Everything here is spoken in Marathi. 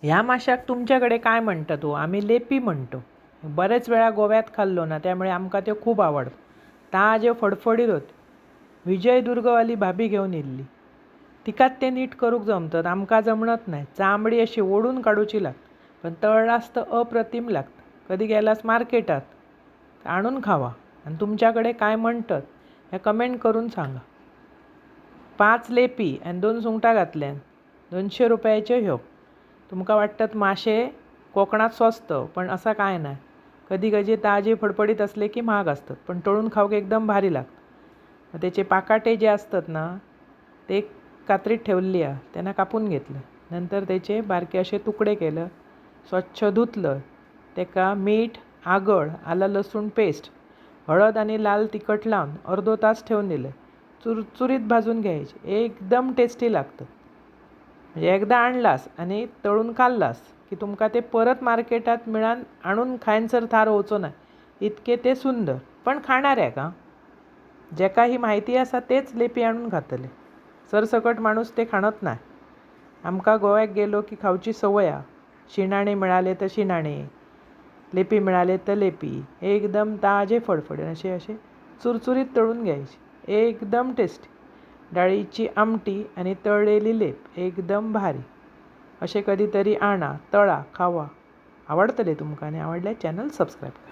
ह्या माशाक तुमच्याकडे काय म्हणतात हो? आम्ही लेपी म्हणतो. बरेच वेळा गोव्यात खाल्लो ना, त्यामुळे आमका ते खूप आवडतं. ताजे फडफडीत होते. विजयदुर्गवाली भाभी घेऊन येल्ली. तिकाच ते नीट करूक जमतात, आमका जमणत नाही. चामडी अशी ओढून काढूची लागते, पण तळलास तर अप्रतिम लागतं. कधी गेलास मार्केटात आणून खावा. आणि तुमच्याकडे काय म्हणतात हे कमेंट करून सांगा. 5 लेपी आणि 2 सुंगटां घातल्यान 200 रुपयाचे ह्यो. तुमका वाटतात मासे कोकणात स्वस्त, पण असं काय नाही. कधी कधी ताजे फडफडीत असले की महाग असतात, पण तळून खाऊक एकदम भारी लागतं. त्याचे पाकाटे जे असतात ना, ते कात्रीत ठेवली आहे, त्यांना कापून घेतलं. नंतर त्याचे बारके असे तुकडे केलं, स्वच्छ धुतलं. त्याका मीठ, आगळ, आलं लसूण पेस्ट, हळद आणि लाल तिखट लावून अर्धो तास ठेवून दिलं. चुरचुरीत भाजून घ्यायचे, एकदम टेस्टी लागतं. म्हणजे एकदा आणलास आणि तळून खाल्लास की तुमका ते परत मार्केटात मिळान आणून खायनसर थार होचो नाही, इतके ते सुंदर. पण खाणाऱ्या का जेका ही माहिती असा तेच लेपी आणून खातले. सरसकट माणूस ते खाणत नाही. आमका गोव्यात गेलो की खाऊची सवय आहे. शिणाणे मिळाले तर शिणाणे, लेपी मिळाले तर लेपी. एकदम ताजे फडफडे असे असे चुरचुरीत तळून घ्यायचे, एकदम टेस्टी. डाळीची आमटी आणि तळलेली लेप एकदम भारी. असे कधीतरी आणा, तळा, खावा. आवडतले तुमका आणि आवडल्यास चॅनल सबस्क्राईब करा.